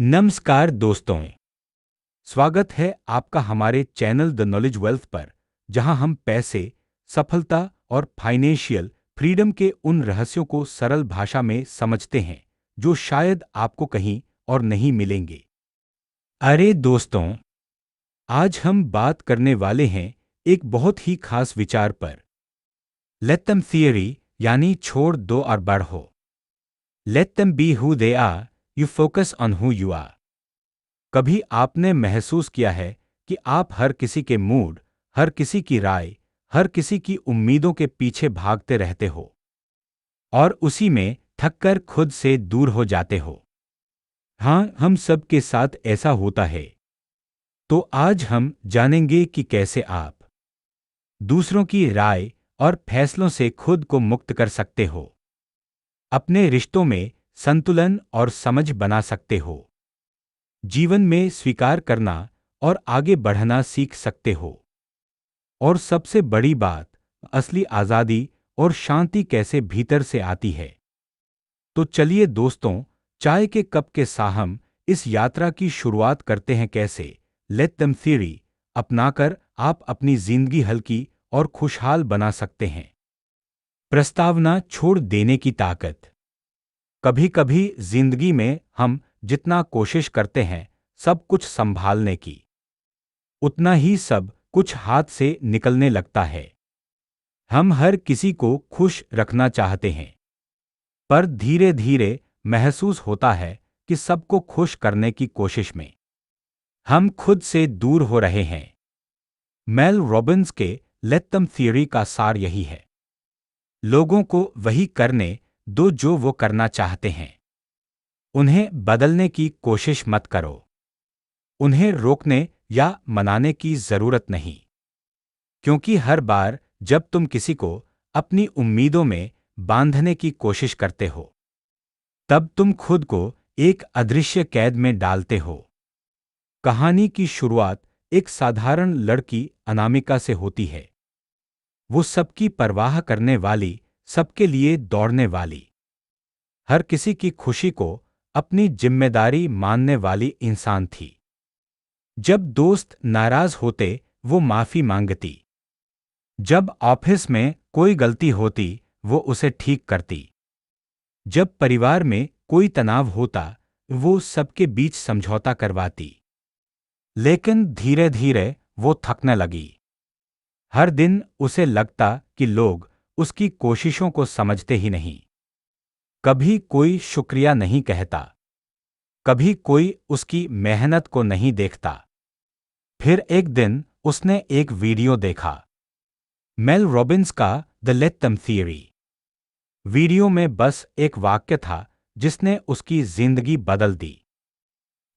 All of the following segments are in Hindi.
नमस्कार दोस्तों, स्वागत है आपका हमारे चैनल द नॉलेज वेल्थ पर, जहां हम पैसे, सफलता और फाइनेंशियल फ्रीडम के उन रहस्यों को सरल भाषा में समझते हैं जो शायद आपको कहीं और नहीं मिलेंगे। अरे दोस्तों, आज हम बात करने वाले हैं एक बहुत ही खास विचार पर। लेट देम थियरी, यानी छोड़ दो और बढ़ो। Let them be who they are, you focus on who you are. कभी आपने महसूस किया है कि आप हर किसी के मूड, हर किसी की राय, हर किसी की उम्मीदों के पीछे भागते रहते हो और उसी में थककर खुद से दूर हो जाते हो? हाँ, हम सब के साथ ऐसा होता है। तो आज हम जानेंगे कि कैसे आप दूसरों की राय और फैसलों से खुद को मुक्त कर सकते हो, अपने रिश्तों में संतुलन और समझ बना सकते हो, जीवन में स्वीकार करना और आगे बढ़ना सीख सकते हो, और सबसे बड़ी बात, असली आजादी और शांति कैसे भीतर से आती है। तो चलिए दोस्तों, चाय के कप के साथ हम इस यात्रा की शुरुआत करते हैं। कैसे लेट देम थ्योरी अपनाकर आप अपनी जिंदगी हल्की और खुशहाल बना सकते हैं। प्रस्तावना, छोड़ देने की ताकत। कभी कभी जिंदगी में हम जितना कोशिश करते हैं सब कुछ संभालने की, उतना ही सब कुछ हाथ से निकलने लगता है। हम हर किसी को खुश रखना चाहते हैं, पर धीरे धीरे महसूस होता है कि सबको खुश करने की कोशिश में हम खुद से दूर हो रहे हैं। मेल रॉबिन्स के लेट देम थ्योरी का सार यही है। लोगों को वही करने दो जो वो करना चाहते हैं। उन्हें बदलने की कोशिश मत करो। उन्हें रोकने या मनाने की जरूरत नहीं, क्योंकि हर बार जब तुम किसी को अपनी उम्मीदों में बांधने की कोशिश करते हो, तब तुम खुद को एक अदृश्य कैद में डालते हो। कहानी की शुरुआत एक साधारण लड़की अनामिका से होती है। वो सबकी परवाह करने वाली, सबके लिए दौड़ने वाली, हर किसी की खुशी को अपनी जिम्मेदारी मानने वाली इंसान थी। जब दोस्त नाराज होते, वो माफी मांगती। जब ऑफिस में कोई गलती होती, वो उसे ठीक करती। जब परिवार में कोई तनाव होता, वो सबके बीच समझौता करवाती। लेकिन धीरे धीरे वो थकने लगी। हर दिन उसे लगता कि लोग उसकी कोशिशों को समझते ही नहीं। कभी कोई शुक्रिया नहीं कहता, कभी कोई उसकी मेहनत को नहीं देखता। फिर एक दिन उसने एक वीडियो देखा, मेल रॉबिन्स का the let them theory. Video में बस एक वाक्य था जिसने उसकी जिंदगी बदल दी।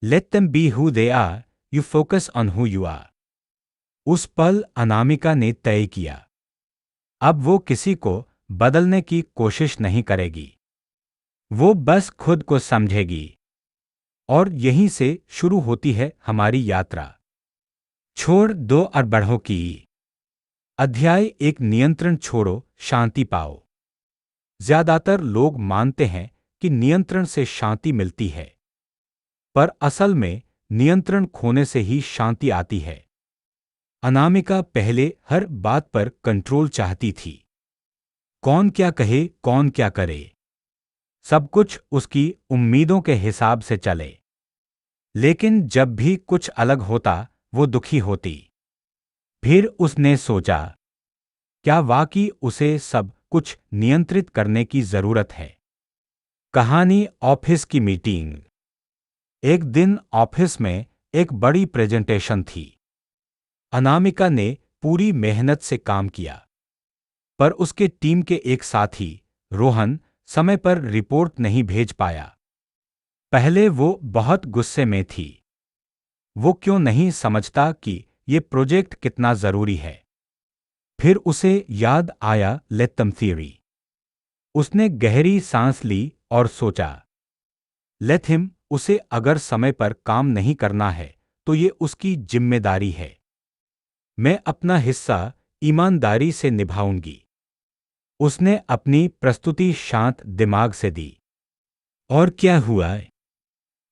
Let them be who they are, you focus on who you are. उस पल अनामिका ने तय किया, अब वो किसी को बदलने की कोशिश नहीं करेगी। वो बस खुद को समझेगी। और यहीं से शुरू होती है हमारी यात्रा। छोड़ दो और बढ़ो की अध्याय एक, नियंत्रण छोड़ो, शांति पाओ। ज्यादातर लोग मानते हैं कि नियंत्रण से शांति मिलती है, पर असल में नियंत्रण खोने से ही शांति आती है। अनामिका पहले हर बात पर कंट्रोल चाहती थी। कौन क्या कहे, कौन क्या करे, सब कुछ उसकी उम्मीदों के हिसाब से चले। लेकिन जब भी कुछ अलग होता, वो दुखी होती। फिर उसने सोचा, क्या वाकई उसे सब कुछ नियंत्रित करने की जरूरत है? कहानी, ऑफिस की मीटिंग। एक दिन ऑफिस में एक बड़ी प्रेजेंटेशन थी। अनामिका ने पूरी मेहनत से काम किया, पर उसके टीम के एक साथी, रोहन, समय पर रिपोर्ट नहीं भेज पाया। पहले वो बहुत गुस्से में थी। वो क्यों नहीं समझता कि ये प्रोजेक्ट कितना जरूरी है? फिर उसे याद आया लेट देम थ्योरी। उसने गहरी सांस ली और सोचा, लेट हिम, उसे अगर समय पर काम नहीं करना है तो ये उसकी जिम्मेदारी है। मैं अपना हिस्सा ईमानदारी से निभाऊंगी। उसने अपनी प्रस्तुति शांत दिमाग से दी। और क्या हुआ?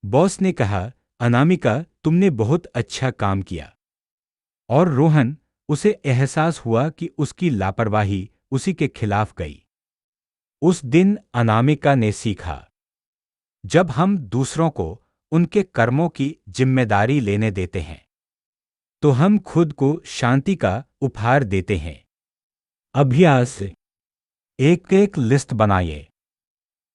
बॉस ने कहा, अनामिका, तुमने बहुत अच्छा काम किया। और रोहन, उसे एहसास हुआ कि उसकी लापरवाही उसी के खिलाफ गई। उस दिन अनामिका ने सीखा, जब हम दूसरों को उनके कर्मों की जिम्मेदारी लेने देते हैं तो हम खुद को शांति का उपहार देते हैं। अभ्यास, एक एक लिस्ट बनाइए।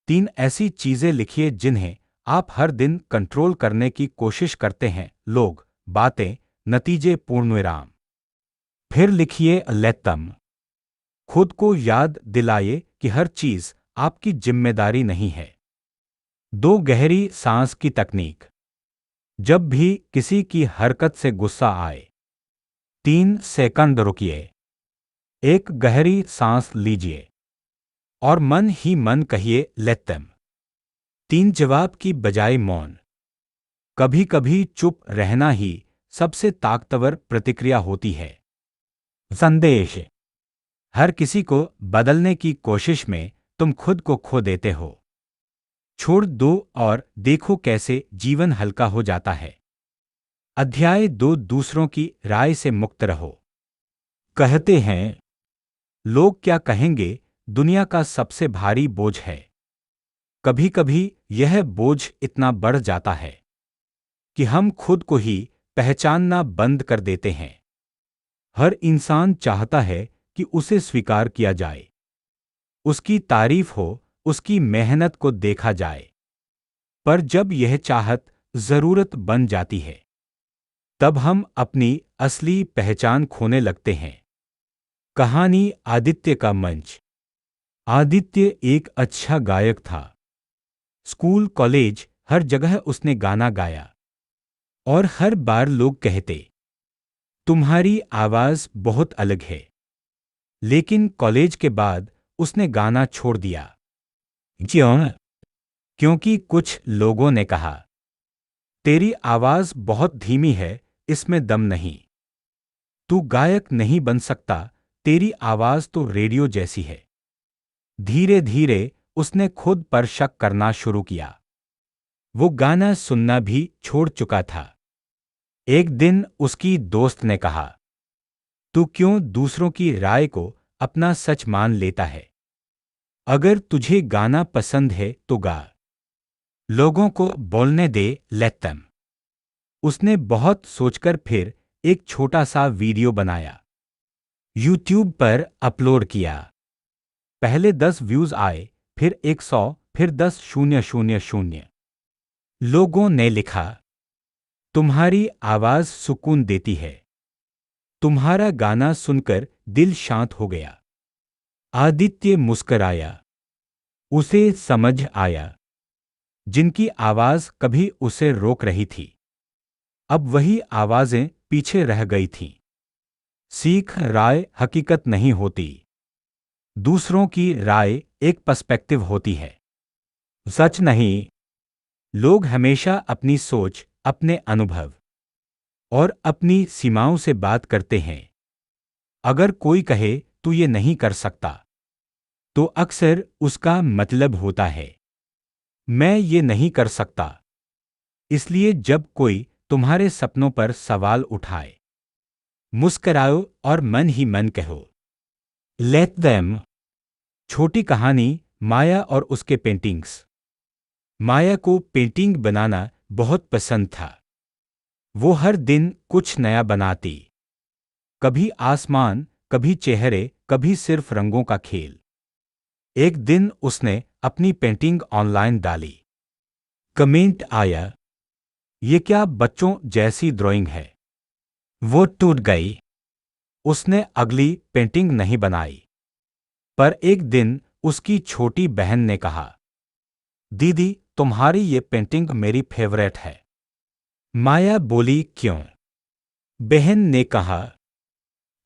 3 ऐसी चीजें लिखिए जिन्हें आप हर दिन कंट्रोल करने की कोशिश करते हैं। लोग, बातें, नतीजे, पूर्णविराम। फिर लिखिए लेतम। खुद को याद दिलाइए कि हर चीज आपकी जिम्मेदारी नहीं है। 2 गहरी सांस की तकनीक। जब भी किसी की हरकत से गुस्सा आए, 3 सेकंड रुकिए, एक गहरी सांस लीजिए और मन ही मन कहिए लेतम। 3 जवाब की बजाय मौन। कभी कभी चुप रहना ही सबसे ताकतवर प्रतिक्रिया होती है। संदेश, हर किसी को बदलने की कोशिश में तुम खुद को खो देते हो। छोड़ दो और देखो कैसे जीवन हल्का हो जाता है। अध्याय 2, दूसरों की राय से मुक्त रहो। कहते हैं, लोग क्या कहेंगे दुनिया का सबसे भारी बोझ है। कभी कभी यह बोझ इतना बढ़ जाता है कि हम खुद को ही पहचानना बंद कर देते हैं। हर इंसान चाहता है कि उसे स्वीकार किया जाए, उसकी तारीफ हो, उसकी मेहनत को देखा जाए। पर जब यह चाहत जरूरत बन जाती है, तब हम अपनी असली पहचान खोने लगते हैं। कहानी आदित्य का मंच। आदित्य एक अच्छा गायक था। स्कूल, कॉलेज, हर जगह उसने गाना गाया और हर बार लोग कहते, तुम्हारी आवाज बहुत अलग है। लेकिन कॉलेज के बाद उसने गाना छोड़ दिया। क्यों? क्योंकि कुछ लोगों ने कहा, तेरी आवाज बहुत धीमी है, इसमें दम नहीं। तू गायक नहीं बन सकता, तेरी आवाज तो रेडियो जैसी है। धीरे धीरे उसने खुद पर शक करना शुरू किया। वो गाना सुनना भी छोड़ चुका था। एक दिन उसकी दोस्त ने कहा, तू क्यों दूसरों की राय को अपना सच मान लेता है? अगर तुझे गाना पसंद है तो गा। लोगों को बोलने दे लेतम। उसने बहुत सोचकर फिर एक छोटा सा वीडियो बनाया, यूट्यूब पर अपलोड किया। पहले 10 व्यूज आए, फिर 100, फिर 10,000। लोगों ने लिखा, तुम्हारी आवाज सुकून देती है। तुम्हारा गाना सुनकर दिल शांत हो गया। आदित्य मुस्कराया। उसे समझ आया, जिनकी आवाज कभी उसे रोक रही थी, अब वही आवाजें पीछे रह गई थीं। सीख, राय हकीकत नहीं होती। दूसरों की राय एक पर्सपेक्टिव होती है, सच नहीं। लोग हमेशा अपनी सोच, अपने अनुभव और अपनी सीमाओं से बात करते हैं। अगर कोई कहे तू ये नहीं कर सकता, तो अक्सर उसका मतलब होता है, मैं ये नहीं कर सकता। इसलिए जब कोई तुम्हारे सपनों पर सवाल उठाए, मुस्कराओ और मन ही मन कहो, लेट देम। छोटी कहानी, माया और उसके पेंटिंग्स। माया को पेंटिंग बनाना बहुत पसंद था। वो हर दिन कुछ नया बनाती। कभी आसमान, कभी चेहरे, कभी सिर्फ रंगों का खेल। एक दिन उसने अपनी पेंटिंग ऑनलाइन डाली। कमेंट आया, ये क्या बच्चों जैसी ड्राइंग है। वो टूट गई। उसने अगली पेंटिंग नहीं बनाई। पर एक दिन उसकी छोटी बहन ने कहा, दीदी, तुम्हारी ये पेंटिंग मेरी फेवरेट है। माया बोली, क्यों? बहन ने कहा,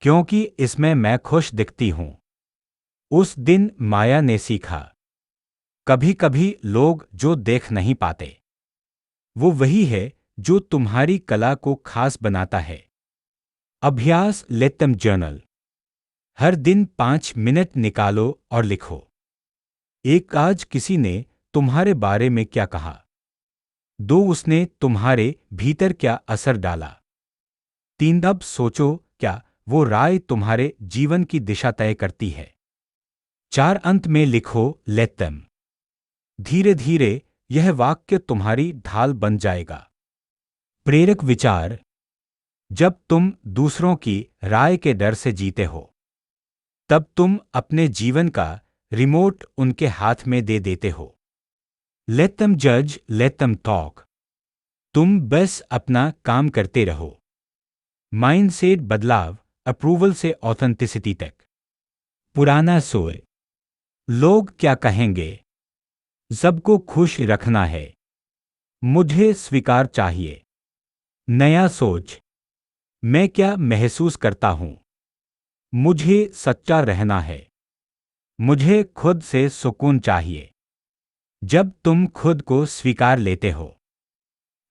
क्योंकि इसमें मैं खुश दिखती हूं। उस दिन माया ने सीखा, कभी कभी लोग जो देख नहीं पाते, वो वही है जो तुम्हारी कला को खास बनाता है। अभ्यास, लेतम जर्नल। हर दिन 5 मिनट निकालो और लिखो, एक आज किसी ने तुम्हारे बारे में क्या कहा। 2 उसने तुम्हारे भीतर क्या असर डाला। 3 अब सोचो, क्या वो राय तुम्हारे जीवन की दिशा तय करती है। 4 अंत में लिखो लेट देम। धीरे धीरे यह वाक्य तुम्हारी ढाल बन जाएगा। प्रेरक विचार। जब तुम दूसरों की राय के डर से जीते हो, तब तुम अपने जीवन का रिमोट उनके हाथ में दे देते हो। लेट देम जज, लेट देम टॉक। तुम बस अपना काम करते रहो। माइंडसेट बदलाव, अप्रूवल से ऑथेंटिसिटी तक। पुराना सोच, लोग क्या कहेंगे, सबको खुश रखना है, मुझे स्वीकार चाहिए। नया सोच, मैं क्या महसूस करता हूं, मुझे सच्चा रहना है, मुझे खुद से सुकून चाहिए। जब तुम खुद को स्वीकार लेते हो,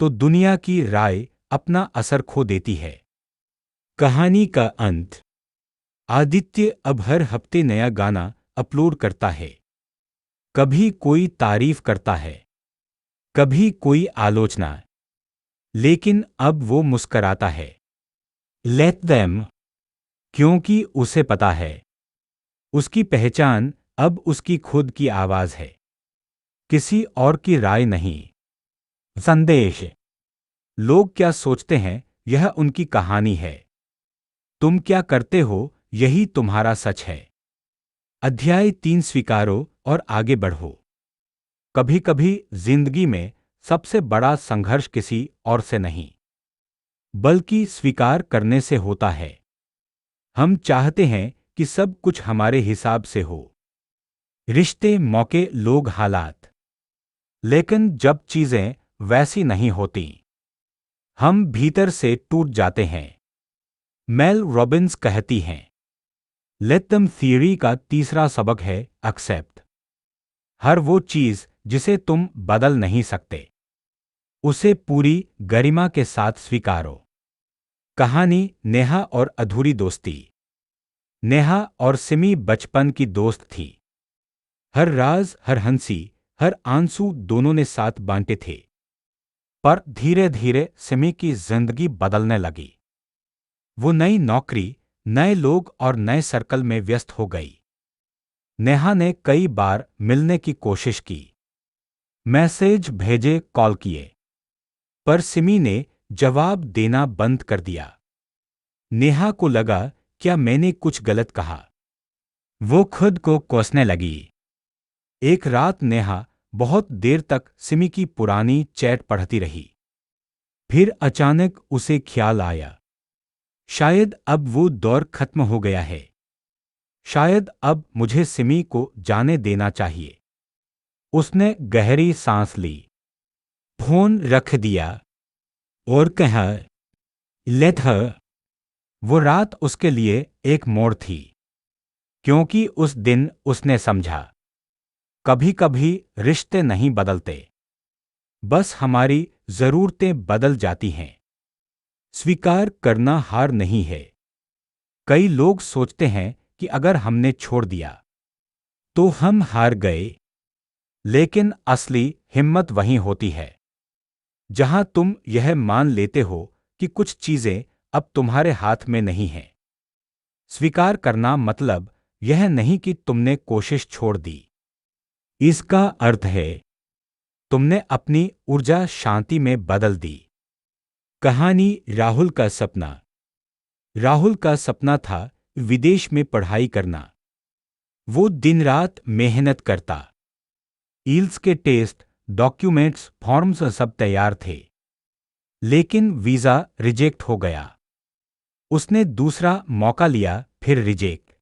तो दुनिया की राय अपना असर खो देती है। कहानी का अंत। आदित्य अब हर हफ्ते नया गाना अपलोड करता है। कभी कोई तारीफ करता है, कभी कोई आलोचना, लेकिन अब वो मुस्कराता है। लेट देम, क्योंकि उसे पता है उसकी पहचान अब उसकी खुद की आवाज है, किसी और की राय नहीं। संदेश। लोग क्या सोचते हैं यह उनकी कहानी है, तुम क्या करते हो यही तुम्हारा सच है। अध्याय 3 स्वीकारो और आगे बढ़ो। कभी कभी जिंदगी में सबसे बड़ा संघर्ष किसी और से नहीं, बल्कि स्वीकार करने से होता है। हम चाहते हैं कि सब कुछ हमारे हिसाब से हो, रिश्ते, मौके, लोग, हालात। लेकिन जब चीजें वैसी नहीं होती, हम भीतर से टूट जाते हैं। मेल रॉबिन्स कहती हैं, लेट देम थियरी का तीसरा सबक है एक्सेप्ट। हर वो चीज जिसे तुम बदल नहीं सकते, उसे पूरी गरिमा के साथ स्वीकारो। कहानी नेहा और अधूरी दोस्ती। नेहा और सिमी बचपन की दोस्त थी। हर राज, हर हंसी, हर आंसू दोनों ने साथ बांटे थे। पर धीरे धीरे सिमी की जिंदगी बदलने लगी। वो नई नौकरी, नए लोग और नए सर्कल में व्यस्त हो गई। नेहा ने कई बार मिलने की कोशिश की, मैसेज भेजे, कॉल किए, पर सिमी ने जवाब देना बंद कर दिया। नेहा को लगा, क्या मैंने कुछ गलत कहा? वो खुद को कोसने लगी। एक रात नेहा बहुत देर तक सिमी की पुरानी चैट पढ़ती रही। फिर अचानक उसे ख्याल आया, शायद अब वो दौर खत्म हो गया है। शायद अब मुझे सिमी को जाने देना चाहिए। उसने गहरी सांस ली, फोन रख दिया और कहा, लेट हर। वो रात उसके लिए एक मोड़ थी, क्योंकि उस दिन उसने समझा, कभी कभी रिश्ते नहीं बदलते, बस हमारी जरूरतें बदल जाती हैं। स्वीकार करना हार नहीं है। कई लोग सोचते हैं कि अगर हमने छोड़ दिया तो हम हार गए, लेकिन असली हिम्मत वहीं होती है जहां तुम यह मान लेते हो कि कुछ चीजें अब तुम्हारे हाथ में नहीं हैं। स्वीकार करना मतलब यह नहीं कि तुमने कोशिश छोड़ दी। इसका अर्थ है तुमने अपनी ऊर्जा शांति में बदल दी। कहानी राहुल का सपना। राहुल का सपना था विदेश में पढ़ाई करना। वो दिन रात मेहनत करता। ईल्स के टेस्ट, डॉक्यूमेंट्स, फॉर्म्स सब तैयार थे, लेकिन वीजा रिजेक्ट हो गया। उसने दूसरा मौका लिया, फिर रिजेक्ट।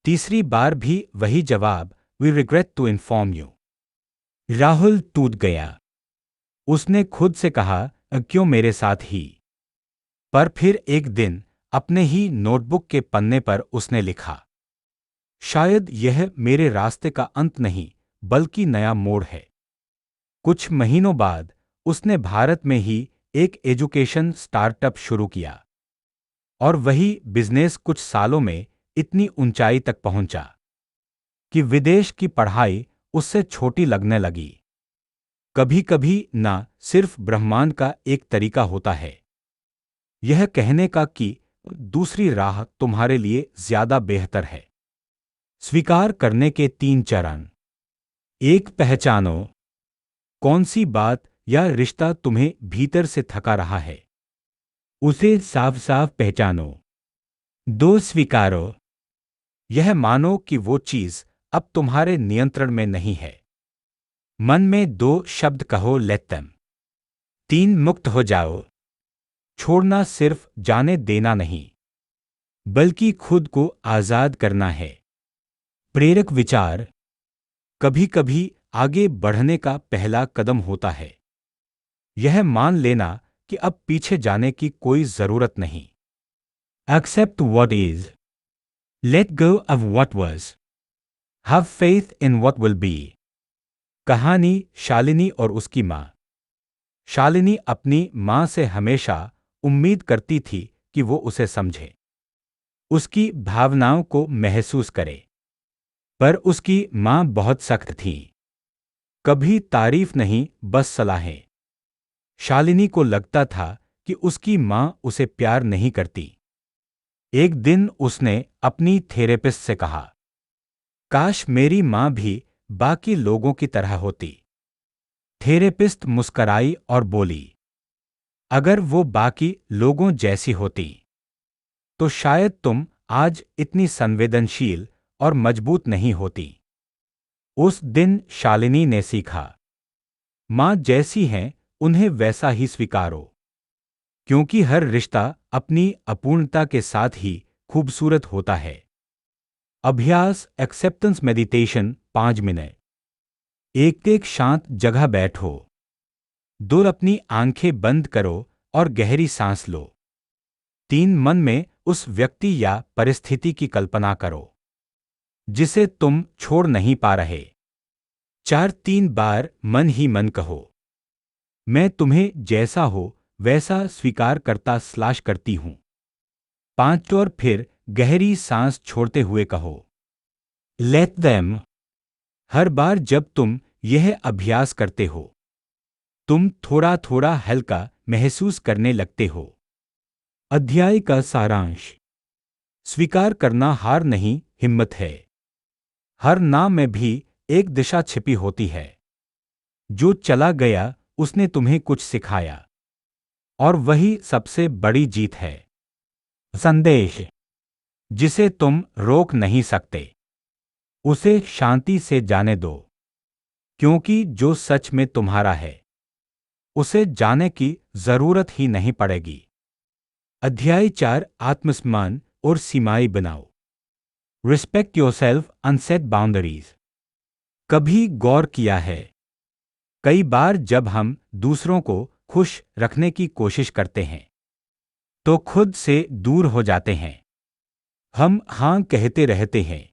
तीसरी बार भी वही जवाब, we regret to inform you. Rahul टूट गया। उसने खुद से कहा, क्यों मेरे साथ ही? पर फिर एक दिन अपने ही नोटबुक के पन्ने पर उसने लिखा, शायद यह मेरे रास्ते का अंत नहीं, बल्कि नया मोड़ है। कुछ महीनों बाद उसने भारत में ही एक एजुकेशन स्टार्टअप शुरू किया, और वही बिजनेस कुछ सालों में इतनी ऊंचाई तक पहुंचा कि विदेश की पढ़ाई उससे छोटी लगने लगी। कभी कभी ना सिर्फ ब्रह्मांड का एक तरीका होता है यह कहने का कि दूसरी राह तुम्हारे लिए ज्यादा बेहतर है। स्वीकार करने के 3 चरण। एक, पहचानो कौन सी बात या रिश्ता तुम्हें भीतर से थका रहा है, उसे साफ साफ पहचानो। 2, स्वीकारो यह मानो कि वो चीज अब तुम्हारे नियंत्रण में नहीं है। मन में 2 शब्द कहो, लेट देम। 3, मुक्त हो जाओ। छोड़ना सिर्फ जाने देना नहीं बल्कि खुद को आजाद करना है। प्रेरक विचार कभी कभी आगे बढ़ने का पहला कदम होता है यह मान लेना कि अब पीछे जाने की कोई जरूरत नहीं। Accept what is, let go of what was, have faith in what will be. कहानी शालिनी और उसकी मां। शालिनी अपनी मां से हमेशा उम्मीद करती थी कि वो उसे समझे, उसकी भावनाओं को महसूस करे। पर उसकी मां बहुत सख्त थी, कभी तारीफ नहीं बस सलाहें। शालिनी को लगता था कि उसकी मां उसे प्यार नहीं करती। एक दिन उसने अपनी थेरेपिस्ट से कहा, काश मेरी मां भी बाकी लोगों की तरह होती। थेरेपिस्ट मुस्कराई और बोली, अगर वो बाकी लोगों जैसी होती तो शायद तुम आज इतनी संवेदनशील और मजबूत नहीं होती। उस दिन शालिनी ने सीखा, मां जैसी हैं उन्हें वैसा ही स्वीकारो, क्योंकि हर रिश्ता अपनी अपूर्णता के साथ ही खूबसूरत होता है। अभ्यास, एक्सेप्टेंस मेडिटेशन 5 मिनट। एक शांत जगह बैठो। दूर अपनी आंखें बंद करो और गहरी सांस लो। 3, मन में उस व्यक्ति या परिस्थिति की कल्पना करो जिसे तुम छोड़ नहीं पा रहे। 4, 3 बार मन ही मन कहो, मैं तुम्हें जैसा हो वैसा स्वीकार करता स्लैश करती हूं। 5, और फिर गहरी सांस छोड़ते हुए कहो, लेट देम। हर बार जब तुम यह अभ्यास करते हो तुम थोड़ा थोड़ा हल्का महसूस करने लगते हो। अध्याय का सारांश। स्वीकार करना हार नहीं, हिम्मत है। हर ना में भी एक दिशा छिपी होती है। जो चला गया उसने तुम्हें कुछ सिखाया और वही सबसे बड़ी जीत है। संदेश, जिसे तुम रोक नहीं सकते उसे शांति से जाने दो, क्योंकि जो सच में तुम्हारा है उसे जाने की जरूरत ही नहीं पड़ेगी। अध्याय 4, आत्मसम्मान और सीमाएं बनाओ। Respect yourself and set boundaries. कभी गौर किया है, कई बार जब हम दूसरों को खुश रखने की कोशिश करते हैं तो खुद से दूर हो जाते हैं। हम हां कहते रहते हैं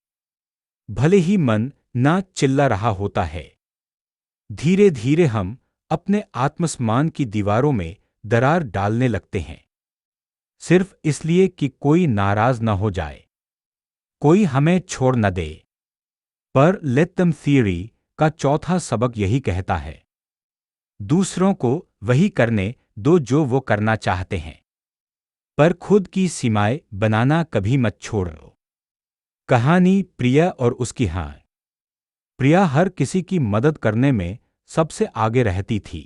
भले ही मन ना चिल्ला रहा होता है। धीरे धीरे हम अपने आत्मसम्मान की दीवारों में दरार डालने लगते हैं, सिर्फ इसलिए कि कोई नाराज न हो जाए, कोई हमें छोड़ न दे। पर लेट देम थियरी का चौथा सबक यही कहता है, दूसरों को वही करने दो जो वो करना चाहते हैं, पर खुद की सीमाएं बनाना कभी मत छोड़ो। कहानी प्रिया और उसकी हां। प्रिया हर किसी की मदद करने में सबसे आगे रहती थी।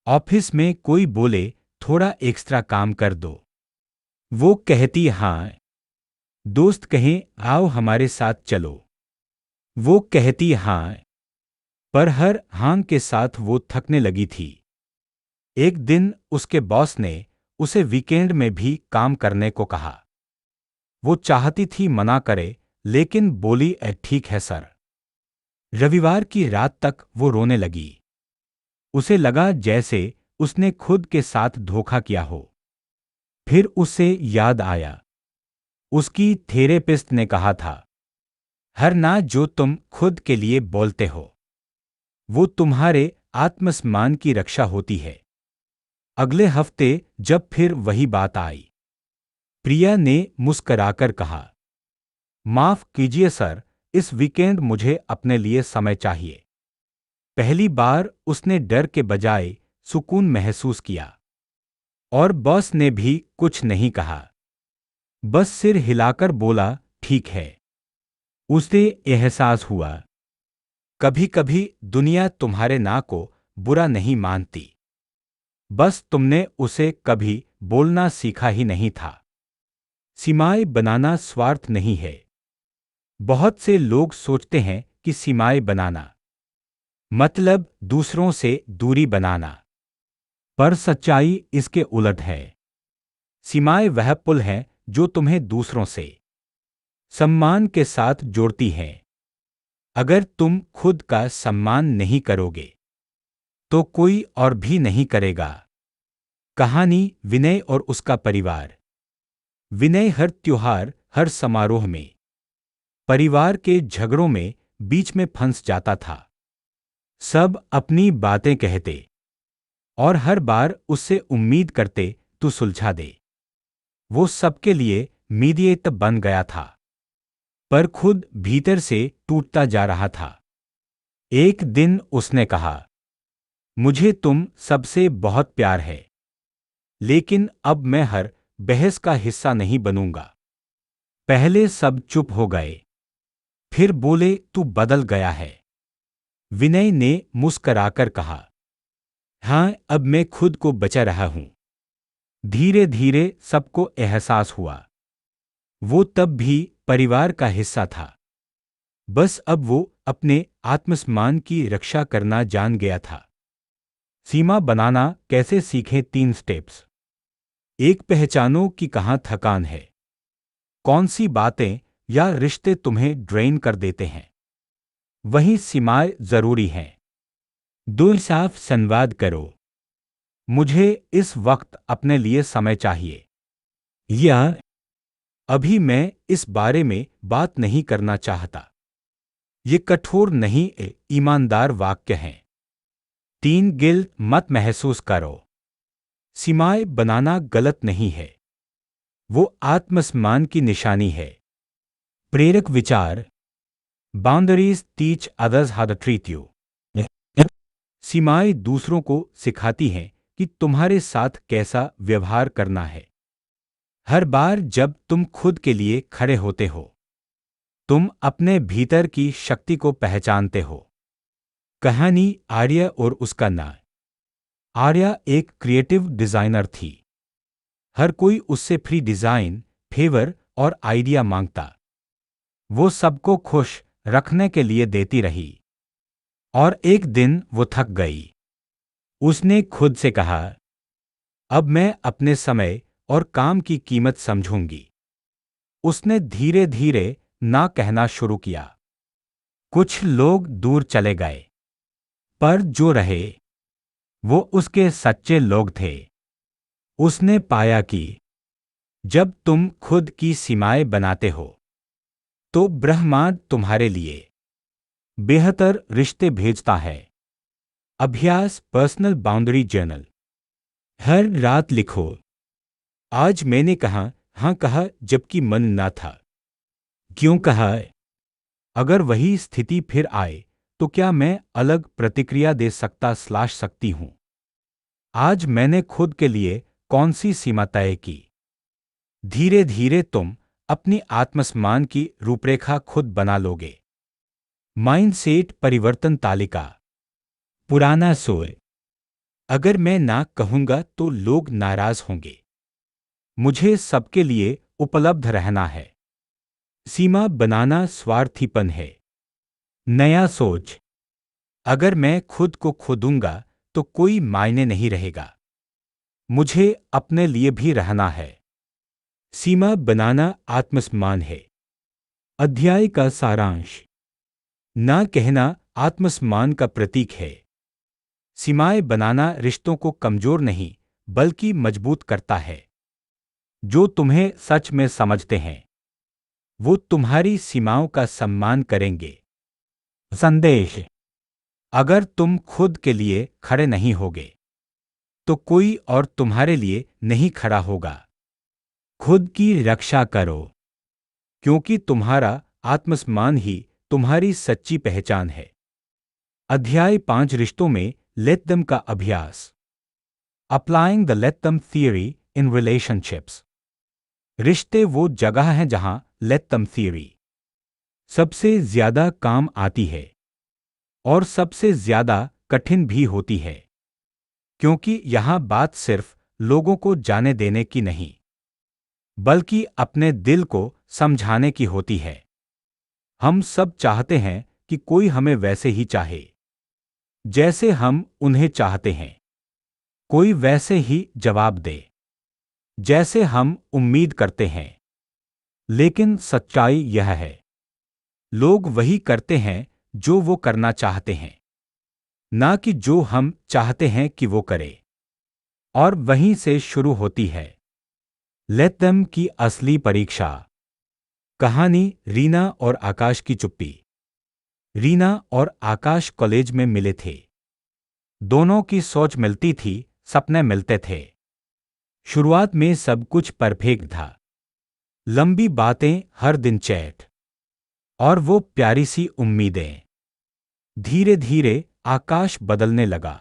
ऑफिस में कोई बोले थोड़ा एक्स्ट्रा काम कर दो, वो कहती हां। दोस्त कहें आओ हमारे साथ चलो, वो कहती हां। पर हर हां के साथ वो थकने लगी थी। एक दिन उसके बॉस ने उसे वीकेंड में भी काम करने को कहा। वो चाहती थी मना करे, लेकिन बोली ठीक है सर। रविवार की रात तक वो रोने लगी। उसे लगा जैसे उसने खुद के साथ धोखा किया हो। फिर उसे याद आया, उसकी थेरेपिस्ट ने कहा था, हर ना जो तुम खुद के लिए बोलते हो वो तुम्हारे आत्मसम्मान की रक्षा होती है। अगले हफ्ते जब फिर वही बात आई, प्रिया ने मुस्कराकर कहा, माफ कीजिए सर, इस वीकेंड मुझे अपने लिए समय चाहिए। पहली बार उसने डर के बजाय सुकून महसूस किया। और बॉस ने भी कुछ नहीं कहा, बस सिर हिलाकर बोला, ठीक है। उसे एहसास हुआ, कभी कभी दुनिया तुम्हारे ना को बुरा नहीं मानती, बस तुमने उसे कभी बोलना सीखा ही नहीं था। सीमाएं बनाना स्वार्थ नहीं है। बहुत से लोग सोचते हैं कि सीमाएं बनाना मतलब दूसरों से दूरी बनाना, पर सच्चाई इसके उलट है। सीमाएं वह पुल है जो तुम्हें दूसरों से सम्मान के साथ जोड़ती हैं। अगर तुम खुद का सम्मान नहीं करोगे तो कोई और भी नहीं करेगा। कहानी विनय और उसका परिवार। विनय हर त्योहार, हर समारोह में परिवार के झगड़ों में बीच में फंस जाता था। सब अपनी बातें कहते और हर बार उससे उम्मीद करते तू सुलझा दे। वो सबके लिए मीडिएटर बन गया था, पर खुद भीतर से टूटता जा रहा था। एक दिन उसने कहा, मुझे तुम सबसे बहुत प्यार है, लेकिन अब मैं हर बहस का हिस्सा नहीं बनूंगा। पहले सब चुप हो गए, फिर बोले, तू बदल गया है। विनय ने मुस्कराकर कहा, हाँ, अब मैं खुद को बचा रहा हूं। धीरे धीरे सबको एहसास हुआ, वो तब भी परिवार का हिस्सा था, बस अब वो अपने आत्मसम्मान की रक्षा करना जान गया था। सीमा बनाना कैसे सीखें, 3 स्टेप्स। एक, पहचानो कि कहाँ थकान है। कौन सी बातें या रिश्ते तुम्हें ड्रेन कर देते हैं, वहीं सीमाएं जरूरी हैं। 2, साफ संवाद करो। मुझे इस वक्त अपने लिए समय चाहिए, या अभी मैं इस बारे में बात नहीं करना चाहता। ये कठोर नहीं, ईमानदार वाक्य हैं। 3, गिल्ट मत महसूस करो। सीमाएं बनाना गलत नहीं है, वो आत्मसम्मान की निशानी है। प्रेरक विचार। Boundaries teach others how to treat you. सीमाएं दूसरों को सिखाती हैं कि तुम्हारे साथ कैसा व्यवहार करना है। हर बार जब तुम खुद के लिए खड़े होते हो, तुम अपने भीतर की शक्ति को पहचानते हो। कहानी आर्या और उसका नाम। आर्या एक क्रिएटिव डिजाइनर थी। हर कोई उससे फ्री डिजाइन, फेवर और आइडिया मांगता। वो सबको खुश रखने के लिए देती रही, और एक दिन वो थक गई। उसने खुद से कहा, अब मैं अपने समय और काम की कीमत समझूंगी। उसने धीरे धीरे ना कहना शुरू किया। कुछ लोग दूर चले गए, पर जो रहे वो उसके सच्चे लोग थे। उसने पाया कि जब तुम खुद की सीमाएं बनाते हो तो ब्रह्मांड तुम्हारे लिए बेहतर रिश्ते भेजता है। अभ्यास, पर्सनल बाउंड्री जर्नल। हर रात लिखो, आज मैंने कहा हाँ कहा जबकि मन ना था। क्यों कहा? अगर वही स्थिति फिर आए तो क्या मैं अलग प्रतिक्रिया दे सकती हूं? आज मैंने खुद के लिए कौन सी सीमा तय की? धीरे धीरे तुम अपनी आत्मसम्मान की रूपरेखा खुद बना लोगे। माइंडसेट परिवर्तन तालिका। पुराना सोच, अगर मैं ना कहूंगा तो लोग नाराज होंगे। मुझे सबके लिए उपलब्ध रहना है। सीमा बनाना स्वार्थीपन है। नया सोच, अगर मैं खुद को खो दूंगा तो कोई मायने नहीं रहेगा। मुझे अपने लिए भी रहना है। सीमा बनाना आत्मसम्मान है। अध्याय का सारांश। ना कहना आत्मसम्मान का प्रतीक है। सीमाएं बनाना रिश्तों को कमजोर नहीं बल्कि मजबूत करता है। जो तुम्हें सच में समझते हैं वो तुम्हारी सीमाओं का सम्मान करेंगे। संदेश, अगर तुम खुद के लिए खड़े नहीं होगे तो कोई और तुम्हारे लिए नहीं खड़ा होगा। खुद की रक्षा करो, क्योंकि तुम्हारा आत्मसम्मान ही तुम्हारी सच्ची पहचान है। अध्याय 5 रिश्तों में लेट देम का अभ्यास। Applying the let them theory in relationships. रिश्ते वो जगह है जहां लेट देम थियरी सबसे ज्यादा काम आती है और सबसे ज्यादा कठिन भी होती है, क्योंकि यहां बात सिर्फ लोगों को जाने देने की नहीं, बल्कि अपने दिल को समझाने की होती है। हम सब चाहते हैं कि कोई हमें वैसे ही चाहे जैसे हम उन्हें चाहते हैं, कोई वैसे ही जवाब दे जैसे हम उम्मीद करते हैं। लेकिन सच्चाई यह है, लोग वही करते हैं जो वो करना चाहते हैं, ना कि जो हम चाहते हैं कि वो करे। और वहीं से शुरू होती है लेट देम की असली परीक्षा। कहानी रीना और आकाश की चुप्पी। रीना और आकाश कॉलेज में मिले थे। दोनों की सोच मिलती थी, सपने मिलते थे। शुरुआत में सब कुछ परफेक्ट था। लंबी बातें, हर दिन चैट और वो प्यारी सी उम्मीदें। धीरे धीरे आकाश बदलने लगा।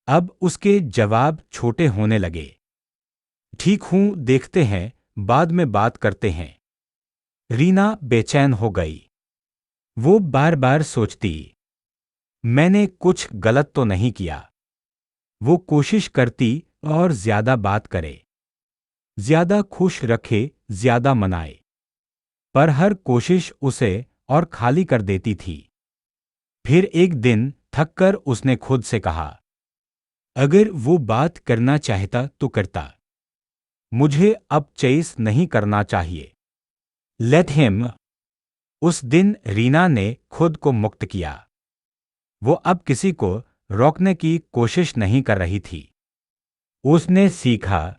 अब उसके जवाब छोटे होने लगे। ठीक हूं, देखते हैं, बाद में बात करते हैं। रीना बेचैन हो गई। वो बार बार सोचती, मैंने कुछ गलत तो नहीं किया। वो कोशिश करती और ज्यादा बात करे, ज्यादा खुश रखे, ज्यादा मनाए, पर हर कोशिश उसे और खाली कर देती थी। फिर एक दिन थककर उसने खुद से कहा, अगर वो बात करना चाहता तो करता, मुझे अब चेस नहीं करना चाहिए। Let him. उस दिन रीना ने खुद को मुक्त किया। वो अब किसी को रोकने की कोशिश नहीं कर रही थी। उसने सीखा,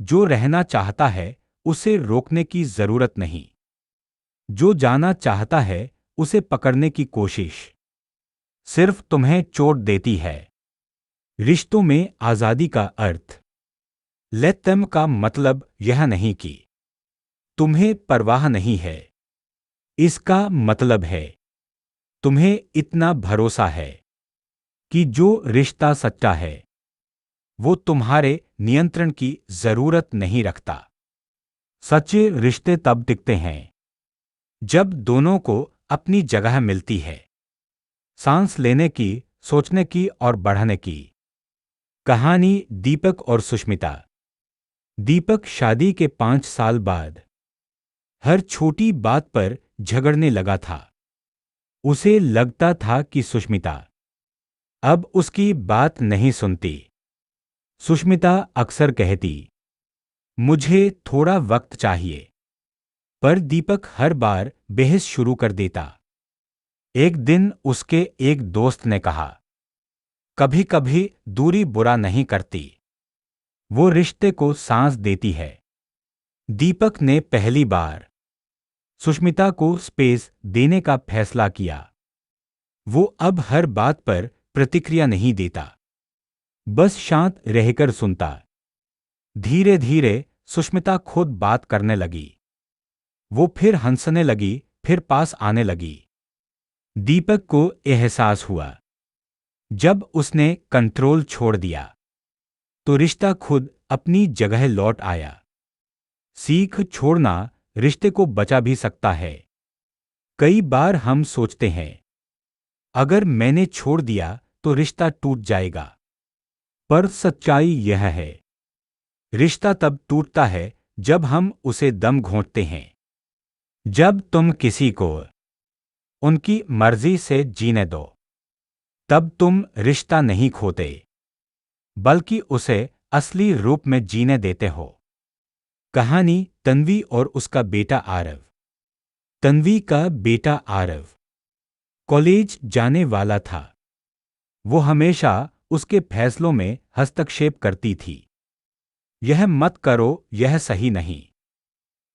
जो रहना चाहता है उसे रोकने की जरूरत नहीं, जो जाना चाहता है उसे पकड़ने की कोशिश सिर्फ तुम्हें चोट देती है। रिश्तों में आजादी का अर्थ। लेट देम का मतलब यह नहीं कि तुम्हें परवाह नहीं है। इसका मतलब है तुम्हें इतना भरोसा है कि जो रिश्ता सच्चा है वो तुम्हारे नियंत्रण की जरूरत नहीं रखता। सच्चे रिश्ते तब टिकते हैं जब दोनों को अपनी जगह मिलती है, सांस लेने की, सोचने की और बढ़ने की। कहानी दीपक और सुष्मिता। दीपक शादी के 5 साल बाद हर छोटी बात पर झगड़ने लगा था। उसे लगता था कि सुष्मिता अब उसकी बात नहीं सुनती। सुष्मिता अक्सर कहती, मुझे थोड़ा वक्त चाहिए, पर दीपक हर बार बहस शुरू कर देता। एक दिन उसके एक दोस्त ने कहा, कभी कभी दूरी बुरा नहीं करती, वो रिश्ते को सांस देती है। दीपक ने पहली बार सुष्मिता को स्पेस देने का फैसला किया। वो अब हर बात पर प्रतिक्रिया नहीं देता, बस शांत रहकर सुनता। धीरे धीरे सुष्मिता खुद बात करने लगी। वो फिर हंसने लगी, फिर पास आने लगी। दीपक को एहसास हुआ, जब उसने कंट्रोल छोड़ दिया तो रिश्ता खुद अपनी जगह लौट आया। सीख छोड़ना रिश्ते को बचा भी सकता है। कई बार हम सोचते हैं, अगर मैंने छोड़ दिया तो रिश्ता टूट जाएगा। पर सच्चाई यह है, रिश्ता तब टूटता है जब हम उसे दम घोंटते हैं। जब तुम किसी को उनकी मर्जी से जीने दो, तब तुम रिश्ता नहीं खोते, बल्कि उसे असली रूप में जीने देते हो। कहानी तन्वी और उसका बेटा आरव। तन्वी का बेटा आरव कॉलेज जाने वाला था। वो हमेशा उसके फैसलों में हस्तक्षेप करती थी। यह मत करो, यह सही नहीं,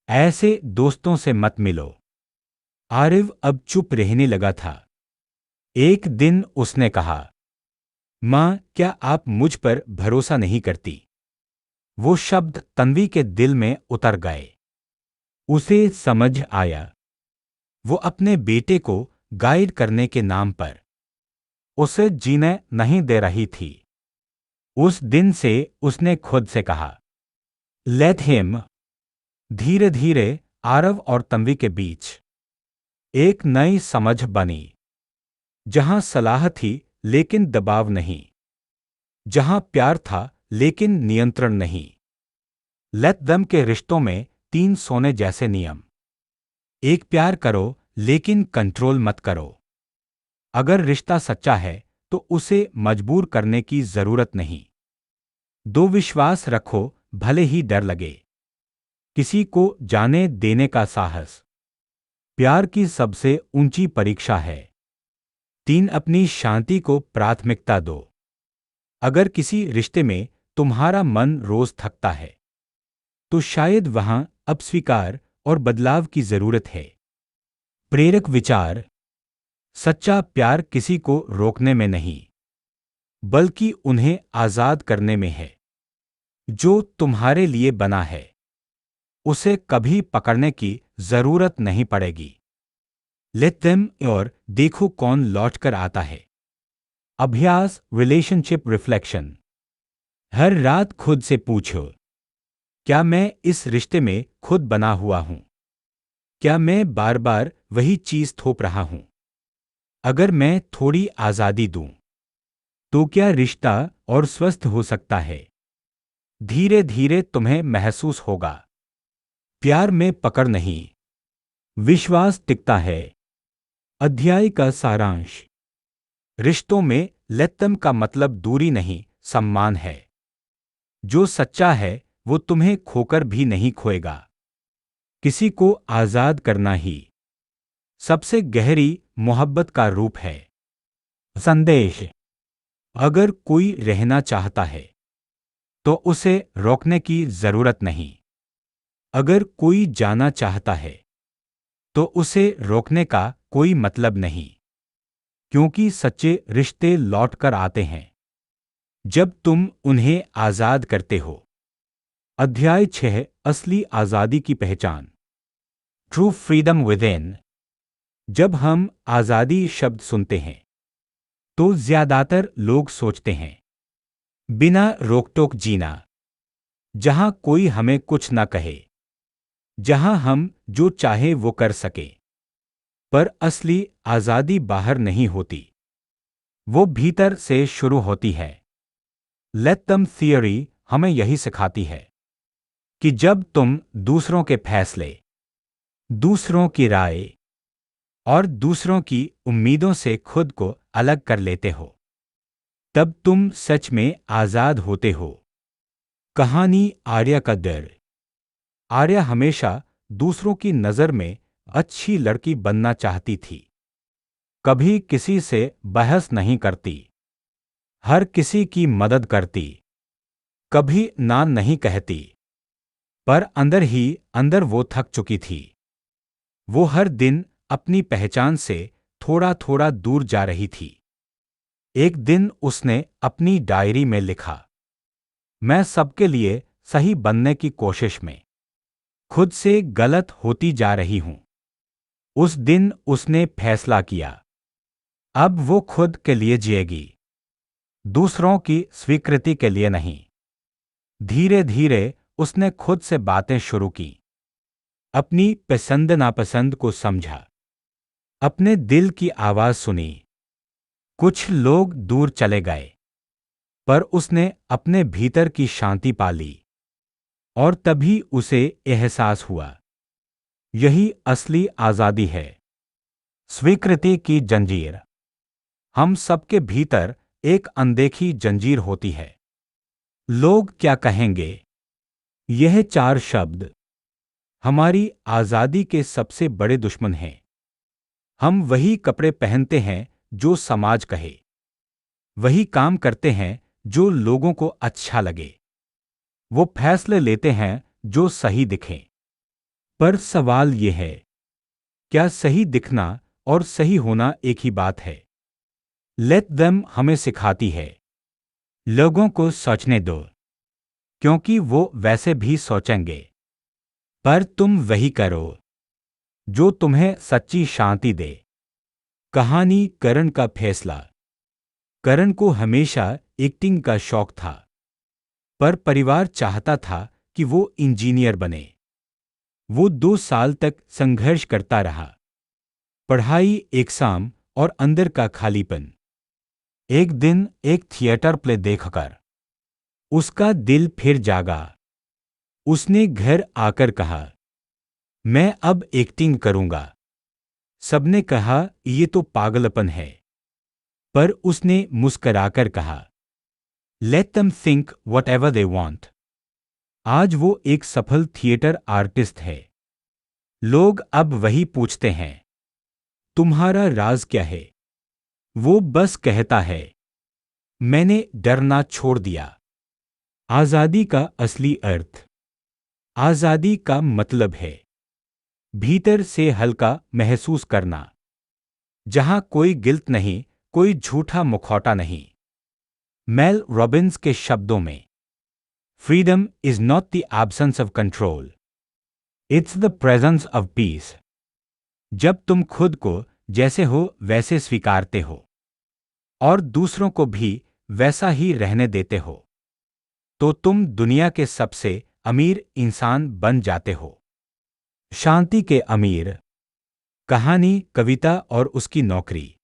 ऐसे दोस्तों से मत मिलो। आरव अब चुप रहने लगा था। एक दिन उसने कहा, मां, क्या आप मुझ पर भरोसा नहीं करती? वो शब्द तन्वी के दिल में उतर गए। उसे समझ आया, वो अपने बेटे को गाइड करने के नाम पर उसे जीने नहीं दे रही थी। उस दिन से उसने खुद से कहा, लेट हिम। धीरे धीरे आरव और तन्वी के बीच एक नई समझ बनी, जहां सलाह थी लेकिन दबाव नहीं, जहां प्यार था लेकिन नियंत्रण नहीं। लेट देम के रिश्तों में 3 सोने जैसे नियम। एक, प्यार करो लेकिन कंट्रोल मत करो। अगर रिश्ता सच्चा है तो उसे मजबूर करने की जरूरत नहीं। 2, विश्वास रखो भले ही डर लगे। किसी को जाने देने का साहस प्यार की सबसे ऊंची परीक्षा है। 3, अपनी शांति को प्राथमिकता दो। अगर किसी रिश्ते में तुम्हारा मन रोज थकता है तो शायद वहां अब स्वीकार और बदलाव की जरूरत है। प्रेरक विचार, सच्चा प्यार किसी को रोकने में नहीं, बल्कि उन्हें आजाद करने में है। जो तुम्हारे लिए बना है उसे कभी पकड़ने की जरूरत नहीं पड़ेगी। लेट देम और देखो कौन लौटकर आता है। अभ्यास, रिलेशनशिप रिफ्लेक्शन। हर रात खुद से पूछो, क्या मैं इस रिश्ते में खुद बना हुआ हूं? क्या मैं बार बार वही चीज थोप रहा हूं? अगर मैं थोड़ी आजादी दूं तो क्या रिश्ता और स्वस्थ हो सकता है? धीरे धीरे तुम्हें महसूस होगा, प्यार में पकड़ नहीं, विश्वास टिकता है। अध्याय का सारांश। रिश्तों में लेत्तम का मतलब दूरी नहीं, सम्मान है। जो सच्चा है वो तुम्हें खोकर भी नहीं खोएगा। किसी को आजाद करना ही सबसे गहरी मोहब्बत का रूप है। संदेश, अगर कोई रहना चाहता है तो उसे रोकने की जरूरत नहीं। अगर कोई जाना चाहता है तो उसे रोकने का कोई मतलब नहीं, क्योंकि सच्चे रिश्ते लौटकर आते हैं जब तुम उन्हें आजाद करते हो। अध्याय 6, असली आजादी की पहचान। True freedom within. जब हम आजादी शब्द सुनते हैं तो ज्यादातर लोग सोचते हैं बिना रोक-टोक जीना, जहां कोई हमें कुछ न कहे, जहां हम जो चाहे वो कर सके। पर असली आजादी बाहर नहीं होती, वो भीतर से शुरू होती है। लेत्तम थियरी हमें यही सिखाती है कि जब तुम दूसरों के फैसले, दूसरों की राय और दूसरों की उम्मीदों से खुद को अलग कर लेते हो, तब तुम सच में आजाद होते हो। कहानी आर्या का डर। आर्या हमेशा दूसरों की नजर में अच्छी लड़की बनना चाहती थी। कभी किसी से बहस नहीं करती, हर किसी की मदद करती, कभी ना नहीं कहती। पर अंदर ही अंदर वो थक चुकी थी। वो हर दिन अपनी पहचान से थोड़ा थोड़ा दूर जा रही थी। एक दिन उसने अपनी डायरी में लिखा, मैं सबके लिए सही बनने की कोशिश में खुद से गलत होती जा रही हूं। उस दिन उसने फैसला किया, अब वो खुद के लिए जिएगी, दूसरों की स्वीकृति के लिए नहीं। धीरे धीरे उसने खुद से बातें शुरू की, अपनी पसंद नापसंद को समझा, अपने दिल की आवाज सुनी। कुछ लोग दूर चले गए, पर उसने अपने भीतर की शांति पा ली। और तभी उसे एहसास हुआ, यही असली आजादी है। स्वीकृति की जंजीर। हम सबके भीतर एक अनदेखी जंजीर होती है। लोग क्या कहेंगे, यह 4 शब्द हमारी आजादी के सबसे बड़े दुश्मन हैं। हम वही कपड़े पहनते हैं जो समाज कहे, वही काम करते हैं जो लोगों को अच्छा लगे, वो फैसले लेते हैं जो सही दिखें। पर सवाल यह है, क्या सही दिखना और सही होना एक ही बात है? लेट देम हमें सिखाती है, लोगों को सोचने दो, क्योंकि वो वैसे भी सोचेंगे। पर तुम वही करो जो तुम्हें सच्ची शांति दे। कहानी करण का फैसला। करण को हमेशा एक्टिंग का शौक था, पर परिवार चाहता था कि वो इंजीनियर बने। वो 2 साल तक संघर्ष करता रहा, पढ़ाई, एग्जाम और अंदर का खालीपन। एक दिन एक थिएटर प्ले देखकर उसका दिल फिर जागा। उसने घर आकर कहा, मैं अब एक्टिंग करूंगा। सबने कहा, ये तो पागलपन है, पर उसने मुस्कराकर कहा, let them think whatever they want. आज वो एक सफल थिएटर आर्टिस्ट है। लोग अब वही पूछते हैं, तुम्हारा राज क्या है? वो बस कहता है, मैंने डरना छोड़ दिया। आजादी का असली अर्थ। आजादी का मतलब है भीतर से हल्का महसूस करना, जहां कोई गिल्ट नहीं, कोई झूठा मुखौटा नहीं। मेल रॉबिन्स के शब्दों में, freedom is not the absence of control, it's the presence of peace. जब तुम खुद को जैसे हो वैसे स्वीकारते हो और दूसरों को भी वैसा ही रहने देते हो, तो तुम दुनिया के सबसे अमीर इंसान बन जाते हो। शांति के अमीर। कहानी, कविता और उसकी नौकरी।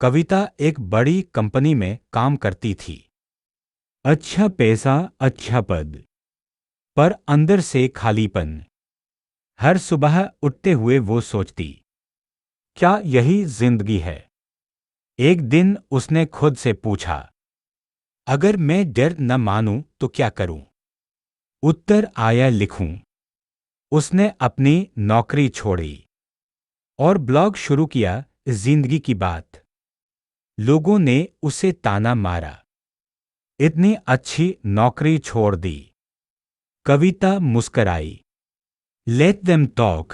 कविता एक बड़ी कंपनी में काम करती थी। अच्छा पैसा, अच्छा पद, पर अंदर से खालीपन। हर सुबह उठते हुए वो सोचती, क्या यही जिंदगी है? एक दिन उसने खुद से पूछा, अगर मैं डर न मानूं तो क्या करूं? उत्तर आया, लिखूं। उसने अपनी नौकरी छोड़ी और ब्लॉग शुरू किया, जिंदगी की बात। लोगों ने उसे ताना मारा, इतनी अच्छी नौकरी छोड़ दी। कविता मुस्कराई, लेट देम टॉक।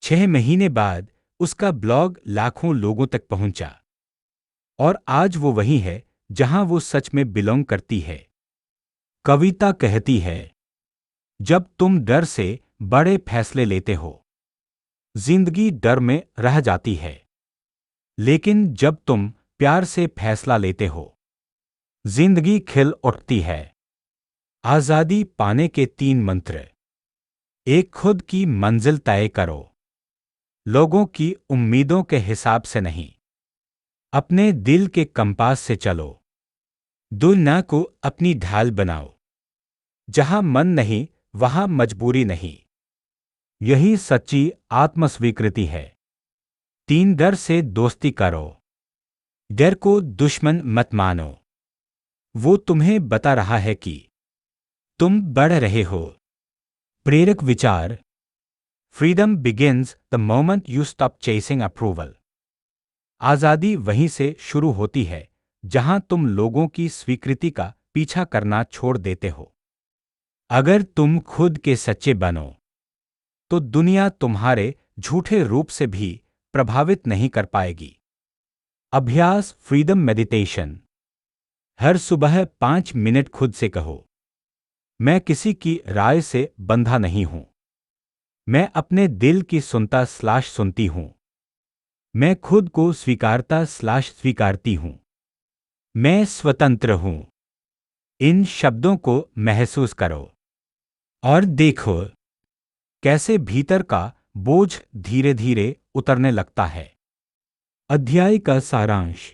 6 महीने बाद उसका ब्लॉग लाखों लोगों तक पहुंचा और आज वो वही है जहां वो सच में बिलोंग करती है। कविता कहती है, जब तुम डर से बड़े फैसले लेते हो, जिंदगी डर में रह जाती है, लेकिन जब तुम प्यार से फैसला लेते हो, जिंदगी खिल उठती है। आजादी पाने के 3 मंत्र। एक, खुद की मंजिल तय करो, लोगों की उम्मीदों के हिसाब से नहीं, अपने दिल के कंपास से चलो। दुनिया को अपनी ढाल बनाओ, जहां मन नहीं वहां मजबूरी नहीं। यही सच्ची आत्मस्वीकृति है। 3, डर से दोस्ती करो, डर को दुश्मन मत मानो। वो तुम्हें बता रहा है कि तुम बढ़ रहे हो। प्रेरक विचार। Freedom begins the moment you stop chasing approval. आजादी वहीं से शुरू होती है जहां तुम लोगों की स्वीकृति का पीछा करना छोड़ देते हो। अगर तुम खुद के सच्चे बनो, तो दुनिया तुम्हारे झूठे रूप से भी प्रभावित नहीं कर पाएगी। अभ्यास, फ्रीडम मेडिटेशन। हर सुबह 5 मिनट खुद से कहो, मैं किसी की राय से बंधा नहीं हूं। मैं अपने दिल की सुनती हूं। मैं खुद को स्वीकारती हूं। मैं स्वतंत्र हूं। इन शब्दों को महसूस करो और देखो कैसे भीतर का बोझ धीरे धीरे उतरने लगता है। अध्याय का सारांश।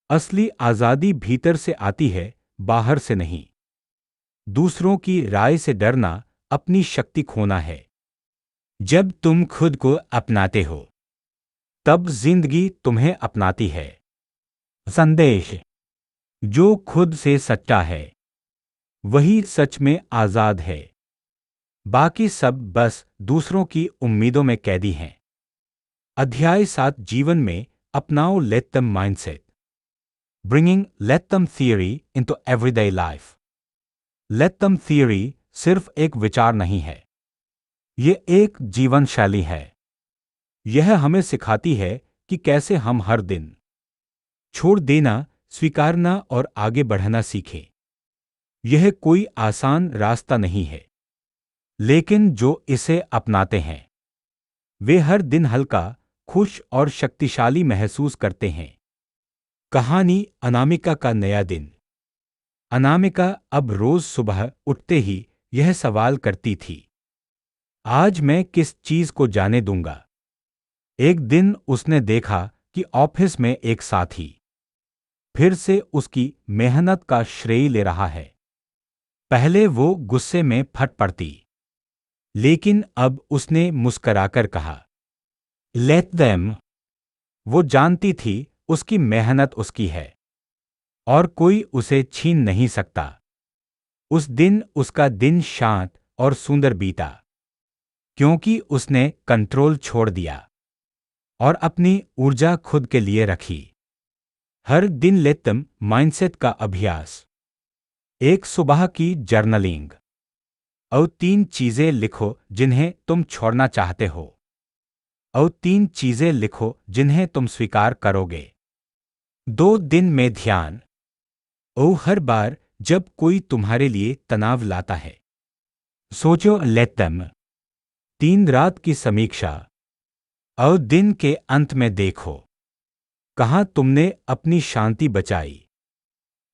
असली आजादी भीतर से आती है, बाहर से नहीं। दूसरों की राय से डरना अपनी शक्ति खोना है। जब तुम खुद को अपनाते हो, तब जिंदगी तुम्हें अपनाती है। संदेश। जो खुद से सच्चा है, वही सच में आजाद है। बाकी सब बस दूसरों की उम्मीदों में कैदी हैं। अध्याय 7, जीवन में अपनाओ let them mindset. Bringing let them theory into everyday life. Let them theory सिर्फ एक विचार नहीं है, ये एक जीवन शैली है। यह हमें सिखाती है कि कैसे हम हर दिन छोड़ देना, स्वीकारना और आगे बढ़ना सीखें। यह कोई आसान रास्ता नहीं है, लेकिन जो इसे अपनाते हैं, वे हर दिन हल्का, खुश और शक्तिशाली महसूस करते हैं। कहानी अनामिका का नया दिन। अनामिका अब रोज सुबह उठते ही यह सवाल करती थी, आज मैं किस चीज को जाने दूंगा। एक दिन उसने देखा कि ऑफिस में एक साथी फिर से उसकी मेहनत का श्रेय ले रहा है। पहले वो गुस्से में फट पड़ती, लेकिन अब उसने मुस्कराकर कहा, लेट देम। वो जानती थी उसकी मेहनत उसकी है और कोई उसे छीन नहीं सकता। उस दिन उसका दिन शांत और सुंदर बीता, क्योंकि उसने कंट्रोल छोड़ दिया और अपनी ऊर्जा खुद के लिए रखी। हर दिन लेतम माइंडसेट का अभ्यास। एक सुबह की जर्नलिंग। और 3 चीजें लिखो जिन्हें तुम छोड़ना चाहते हो। और 3 चीजें लिखो जिन्हें तुम स्वीकार करोगे। 2 दिन में ध्यान। ओ हर बार जब कोई तुम्हारे लिए तनाव लाता है, सोचो लेतम। 3 रात की समीक्षा। और दिन के अंत में देखो, कहाँ तुमने अपनी शांति बचाई,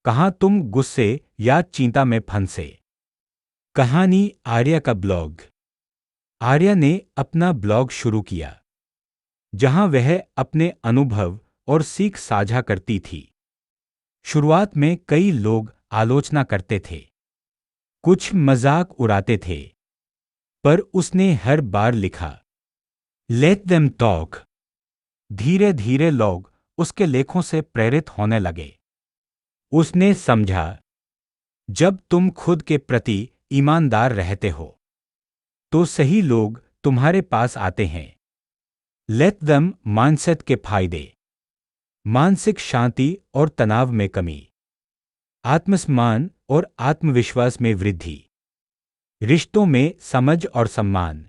कहाँ तुम गुस्से या चिंता में फंसे। कहानी आर्या का ब्लॉग। आर्या ने अपना ब्लॉग शुरू किया, जहां वह अपने अनुभव और सीख साझा करती थी। शुरुआत में कई लोग आलोचना करते थे, कुछ मजाक उड़ाते थे, पर उसने हर बार लिखा, लेट देम टॉक। धीरे धीरे लोग उसके लेखों से प्रेरित होने लगे। उसने समझा, जब तुम खुद के प्रति ईमानदार रहते हो, तो सही लोग तुम्हारे पास आते हैं। लेट देम माइंडसेट के फायदे। मानसिक शांति और तनाव में कमी, आत्मसम्मान और आत्मविश्वास में वृद्धि, रिश्तों में समझ और सम्मान,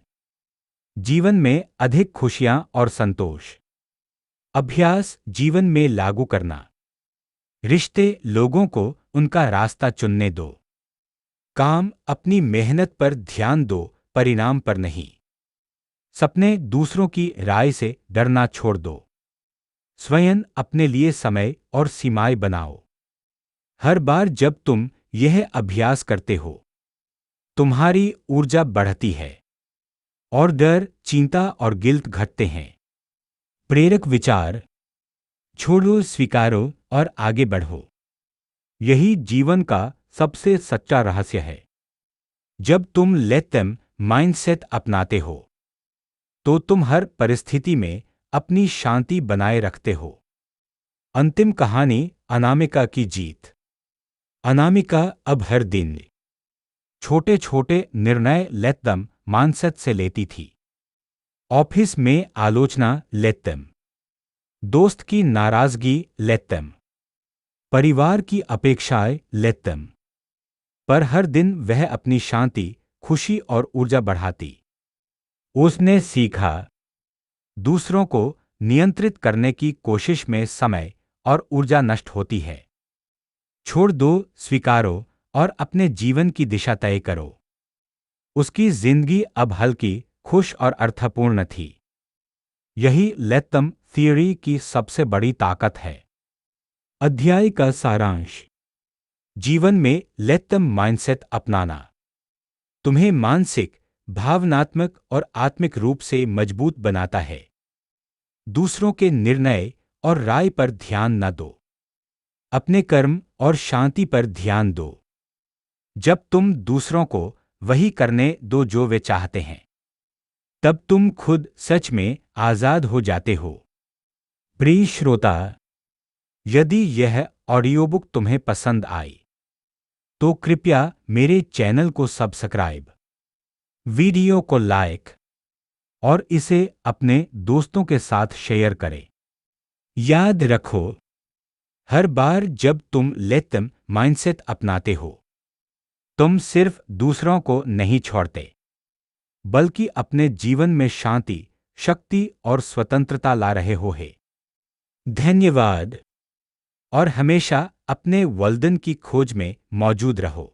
जीवन में अधिक खुशियां और संतोष। अभ्यास जीवन में लागू करना। रिश्ते लोगों को उनका रास्ता चुनने दो। काम अपनी मेहनत पर ध्यान दो, परिणाम पर नहीं। सपने दूसरों की राय से डरना छोड़ दो। स्वयं अपने लिए समय और सीमाएं बनाओ। हर बार जब तुम यह अभ्यास करते हो, तुम्हारी ऊर्जा बढ़ती है और डर, चिंता और गिल्ट घटते हैं। प्रेरक विचार। छोड़ो, स्वीकारो और आगे बढ़ो। यही जीवन का सबसे सच्चा रहस्य है। जब तुम लेट देम माइंडसेट अपनाते हो, तो तुम हर परिस्थिति में अपनी शांति बनाए रखते हो। अंतिम कहानी अनामिका की जीत। अनामिका अब हर दिन छोटे छोटे निर्णय लेट देम माइंडसेट से लेती थी। ऑफिस में आलोचना लेट देम, दोस्त की नाराजगी लेट देम, परिवार की अपेक्षाएं लेट देम। पर हर दिन वह अपनी शांति, खुशी और ऊर्जा बढ़ाती। उसने सीखा, दूसरों को नियंत्रित करने की कोशिश में समय और ऊर्जा नष्ट होती है। छोड़ दो, स्वीकारो और अपने जीवन की दिशा तय करो। उसकी जिंदगी अब हल्की, खुश और अर्थपूर्ण थी। यही लेट देम थियरी की सबसे बड़ी ताकत है। अध्याय का सारांश। जीवन में लेट देम माइंडसेट अपनाना तुम्हें मानसिक, भावनात्मक और आत्मिक रूप से मजबूत बनाता है। दूसरों के निर्णय और राय पर ध्यान न दो। अपने कर्म और शांति पर ध्यान दो। जब तुम दूसरों को वही करने दो जो वे चाहते हैं, तब तुम खुद सच में आजाद हो जाते हो। प्रिय श्रोता, यदि यह ऑडियोबुक तुम्हें पसंद आई, तो कृपया मेरे चैनल को सब्सक्राइब, वीडियो को लाइक और इसे अपने दोस्तों के साथ शेयर करें। याद रखो, हर बार जब तुम लेट देम माइंडसेट अपनाते हो, तुम सिर्फ दूसरों को नहीं छोड़ते, बल्कि अपने जीवन में शांति, शक्ति और स्वतंत्रता ला रहे हो। धन्यवाद और हमेशा अपने वल्दन की खोज में मौजूद रहो।